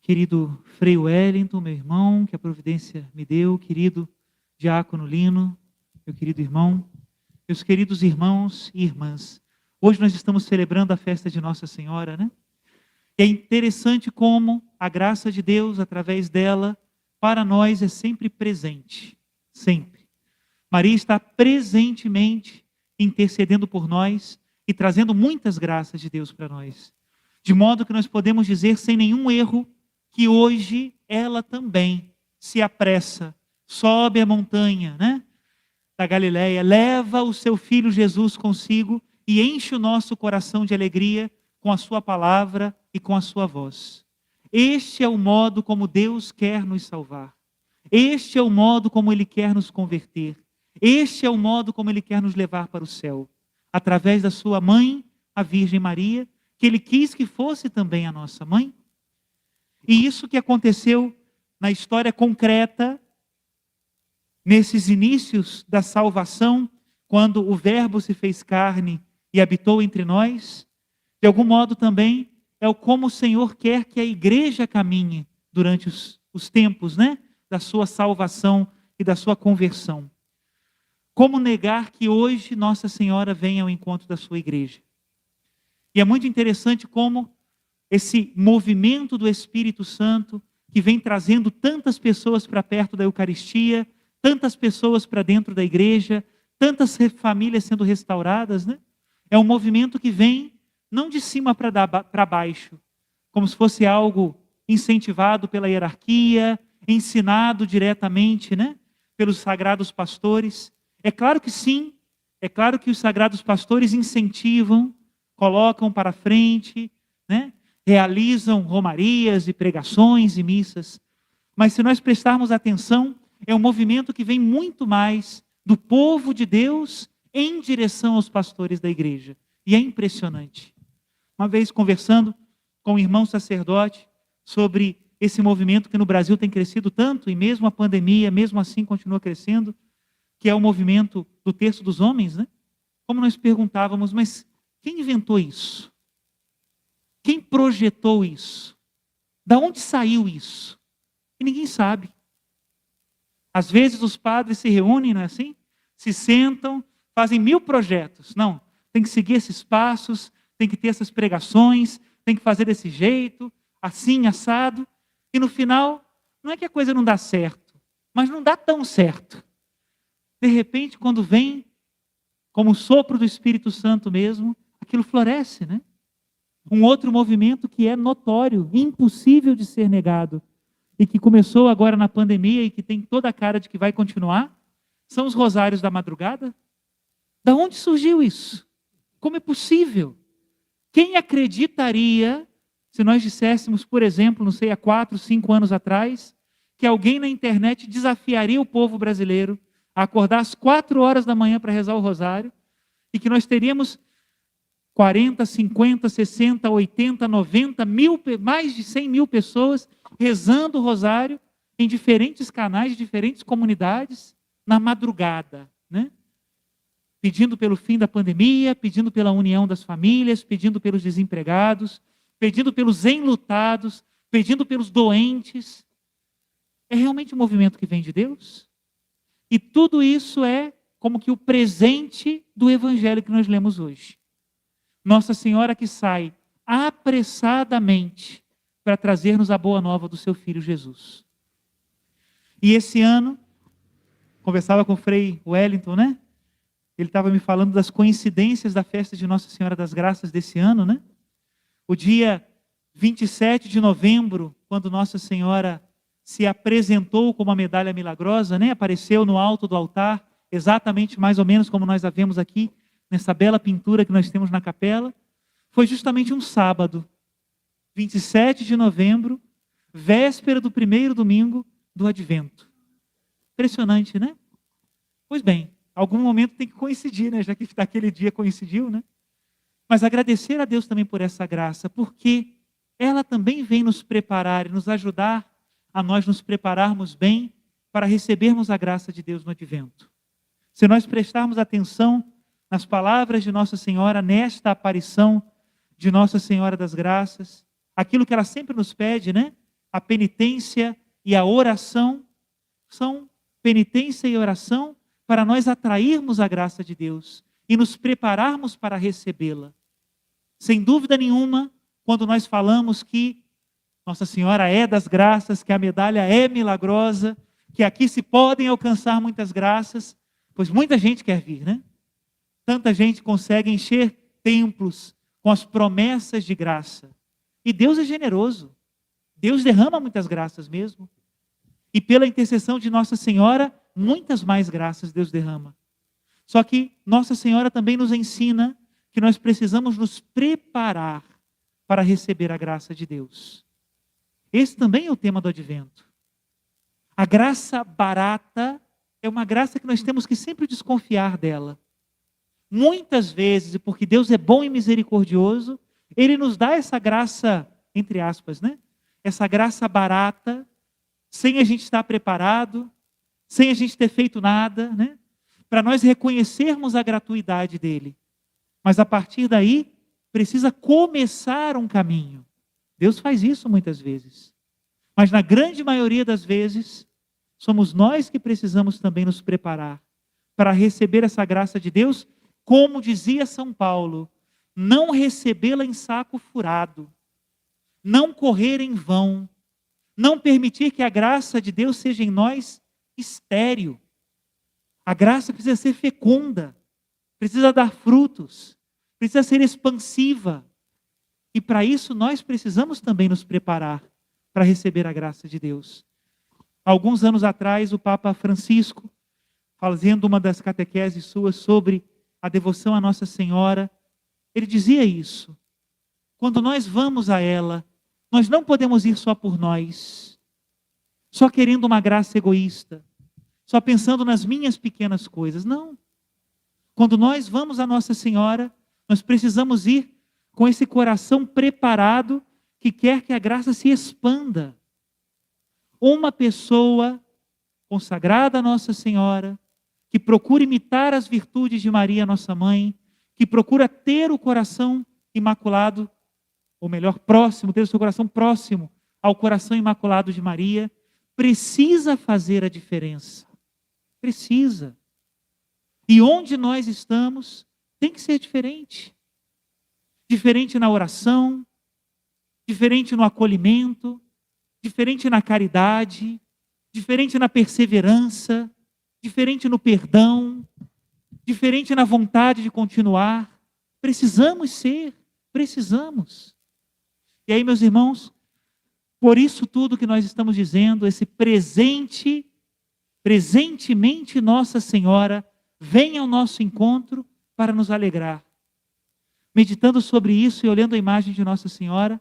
querido Frei Wellington, meu irmão, que a providência me deu, querido Diácono Lino, meu querido irmão, meus queridos irmãos e irmãs. Hoje nós estamos celebrando a festa de Nossa Senhora, né? E é interessante como a graça de Deus, através dela, para nós é sempre presente, sempre. Maria está presentemente intercedendo por nós e trazendo muitas graças de Deus para nós. De modo que nós podemos dizer sem nenhum erro que hoje ela também se apressa, sobe a montanha, né, da Galileia, leva o seu filho Jesus consigo e enche o nosso coração de alegria com a sua palavra e com a sua voz. Este é o modo como Deus quer nos salvar. Este é o modo como Ele quer nos converter. Este é o modo como Ele quer nos levar para o céu. Através da sua mãe, a Virgem Maria, que Ele quis que fosse também a nossa mãe. E isso que aconteceu na história concreta, nesses inícios da salvação, quando o Verbo se fez carne e habitou entre nós, de algum modo também é como o Senhor quer que a igreja caminhe durante os tempos, né, da sua salvação e da sua conversão. Como negar que hoje Nossa Senhora venha ao encontro da sua igreja? E é muito interessante como esse movimento do Espírito Santo, que vem trazendo tantas pessoas para perto da Eucaristia, tantas pessoas para dentro da igreja, tantas famílias sendo restauradas, né? É um movimento que vem não de cima para baixo, como se fosse algo incentivado pela hierarquia, ensinado diretamente, né, pelos sagrados pastores. É claro que sim, é claro que os sagrados pastores incentivam, colocam para frente, né, realizam romarias e pregações e missas. Mas se nós prestarmos atenção, é um movimento que vem muito mais do povo de Deus em direção aos pastores da igreja. E é impressionante. Uma vez conversando com um irmão sacerdote sobre esse movimento que no Brasil tem crescido tanto, e mesmo a pandemia, mesmo assim continua crescendo, que é o movimento do terço dos homens, né? Como nós perguntávamos, mas quem inventou isso? Quem projetou isso? Da onde saiu isso? E ninguém sabe. Às vezes os padres se reúnem, não é assim? Se sentam, fazem 1000 projetos. Não, tem que seguir esses passos, tem que ter essas pregações, tem que fazer desse jeito, assim, assado. E no final, não é que a coisa não dá certo, mas não dá tão certo. De repente, quando vem, como o sopro do Espírito Santo mesmo, aquilo floresce, né? Um outro movimento que é notório, impossível de ser negado, e que começou agora na pandemia e que tem toda a cara de que vai continuar, são os rosários da madrugada. Da onde surgiu isso? Como é possível? Quem acreditaria, se nós disséssemos, por exemplo, não sei, há 4, 5 anos atrás, que alguém na internet desafiaria o povo brasileiro a acordar às 4 horas da manhã para rezar o rosário, e que nós teríamos 40, 50, 60, 80, 90, mais de 100 mil pessoas rezando o rosário em diferentes canais, de diferentes comunidades, na madrugada, né? Pedindo pelo fim da pandemia, pedindo pela união das famílias, pedindo pelos desempregados, pedindo pelos enlutados, pedindo pelos doentes. É realmente um movimento que vem de Deus? E tudo isso é como que o presente do evangelho que nós lemos hoje. Nossa Senhora que sai apressadamente para trazer-nos a boa nova do seu Filho Jesus. E esse ano, conversava com o Frei Wellington, né? Ele estava me falando das coincidências da festa de Nossa Senhora das Graças desse ano, né? O dia 27 de novembro, quando Nossa Senhora se apresentou com uma medalha milagrosa, né? Apareceu no alto do altar, exatamente mais ou menos como nós a vemos aqui, nessa bela pintura que nós temos na capela, foi justamente um sábado, 27 de novembro, véspera do primeiro domingo do Advento. Impressionante, né? Pois bem, algum momento tem que coincidir, né? Já que naquele dia coincidiu, né? Mas agradecer a Deus também por essa graça, porque ela também vem nos preparar e nos ajudar a nós nos prepararmos bem para recebermos a graça de Deus no Advento. Se nós prestarmos atenção nas palavras de Nossa Senhora, nesta aparição de Nossa Senhora das Graças, aquilo que ela sempre nos pede, né? a penitência e a oração são penitência e oração para nós atrairmos a graça de Deus e nos prepararmos para recebê-la. Sem dúvida nenhuma, quando nós falamos que Nossa Senhora é das graças, que a medalha é milagrosa, que aqui se podem alcançar muitas graças, pois muita gente quer vir, né? Tanta gente consegue encher templos com as promessas de graça. E Deus é generoso. Deus derrama muitas graças mesmo. E pela intercessão de Nossa Senhora, muitas mais graças Deus derrama. Só que Nossa Senhora também nos ensina que nós precisamos nos preparar para receber a graça de Deus. Esse também é o tema do Advento. A graça barata é uma graça que nós temos que sempre desconfiar dela. Muitas vezes, e porque Deus é bom e misericordioso, Ele nos dá essa graça, entre aspas, né? Essa graça barata, sem a gente estar preparado, sem a gente ter feito nada, né? Para nós reconhecermos a gratuidade dele. Mas a partir daí, precisa começar um caminho. Deus faz isso muitas vezes. Mas na grande maioria das vezes, somos nós que precisamos também nos preparar para receber essa graça de Deus, como dizia São Paulo, não recebê-la em saco furado, não correr em vão, não permitir que a graça de Deus seja em nós estéril. A graça precisa ser fecunda, precisa dar frutos, precisa ser expansiva. E para isso nós precisamos também nos preparar para receber a graça de Deus. Alguns anos atrás, o Papa Francisco, fazendo uma das catequeses suas sobre a devoção à Nossa Senhora, ele dizia isso. Quando nós vamos a ela, nós não podemos ir só por nós, só querendo uma graça egoísta, só pensando nas minhas pequenas coisas. Não. Quando nós vamos a Nossa Senhora, nós precisamos ir com esse coração preparado que quer que a graça se expanda. Uma pessoa consagrada a Nossa Senhora, que procura imitar as virtudes de Maria, nossa mãe, que procura ter o coração imaculado, ou melhor, próximo, ter o seu coração próximo ao coração imaculado de Maria, precisa fazer a diferença. Precisa. E onde nós estamos, tem que ser diferente. Diferente na oração, diferente no acolhimento, diferente na caridade, diferente na perseverança, diferente no perdão, diferente na vontade de continuar. Precisamos ser, precisamos. E aí, meus irmãos, por isso tudo que nós estamos dizendo, esse presentemente Nossa Senhora vem ao nosso encontro para nos alegrar. Meditando sobre isso e olhando a imagem de Nossa Senhora,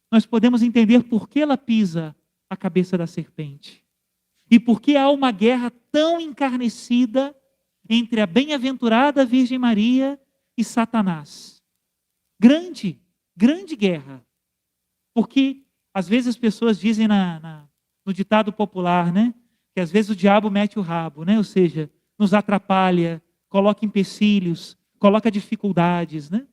nós podemos entender por que ela pisa a cabeça da serpente. E por que há uma guerra tão encarnecida entre a bem-aventurada Virgem Maria e Satanás. Grande guerra. Porque às vezes as pessoas dizem no ditado popular, né? Que às vezes o diabo mete o rabo, né? Ou seja, nos atrapalha, coloca empecilhos, coloca dificuldades, né?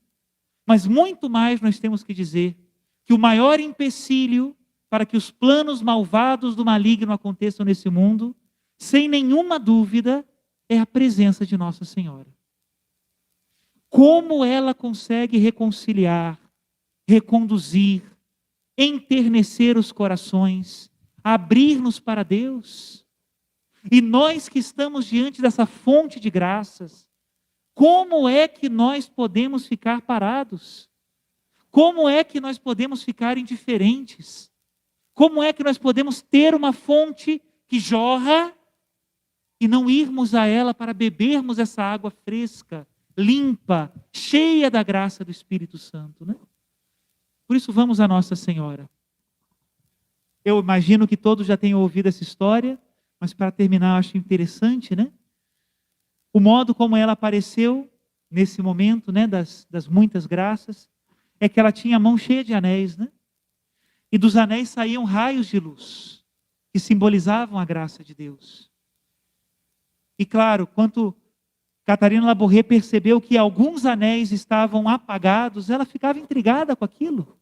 Mas muito mais nós temos que dizer que o maior empecilho para que os planos malvados do maligno aconteçam nesse mundo, sem nenhuma dúvida, é a presença de Nossa Senhora. Como ela consegue reconciliar, reconduzir, enternecer os corações, abrir-nos para Deus. E nós que estamos diante dessa fonte de graças, como é que nós podemos ficar parados? Como é que nós podemos ficar indiferentes? Como é que nós podemos ter uma fonte que jorra e não irmos a ela para bebermos essa água fresca, limpa, cheia da graça do Espírito Santo, né? Por isso vamos a Nossa Senhora. Eu imagino que todos já tenham ouvido essa história, mas para terminar eu acho interessante, né? O modo como ela apareceu nesse momento, né, das muitas graças, é que ela tinha a mão cheia de anéis, né? E dos anéis saíam raios de luz, que simbolizavam a graça de Deus. E claro, quando Catarina Labourré percebeu que alguns anéis estavam apagados, ela ficava intrigada com aquilo.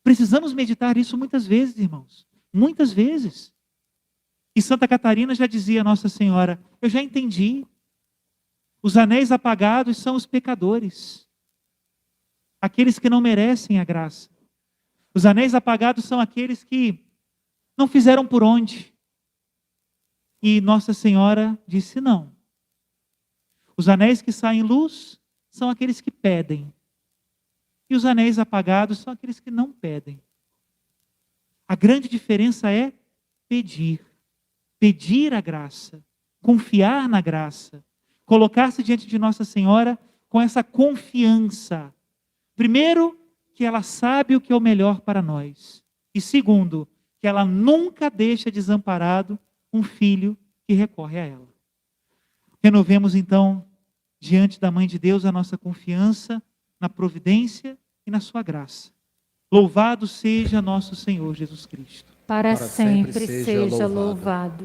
Precisamos meditar isso muitas vezes, irmãos. muitas vezes. E Santa Catarina já dizia a Nossa Senhora, eu já entendi. Os anéis apagados são os pecadores. Aqueles que não merecem a graça. Os anéis apagados são aqueles que não fizeram por onde. E Nossa Senhora disse não. Os anéis que saem luz são aqueles que pedem. E os anéis apagados são aqueles que não pedem. A grande diferença é pedir. Pedir a graça. Confiar na graça. Colocar-se diante de Nossa Senhora com essa confiança. Primeiro, que ela sabe o que é o melhor para nós. E segundo, que ela nunca deixa desamparado um filho que recorre a ela. Renovemos então, diante da Mãe de Deus, a nossa confiança na providência e na sua graça. Louvado seja nosso Senhor Jesus Cristo. Para sempre seja louvado.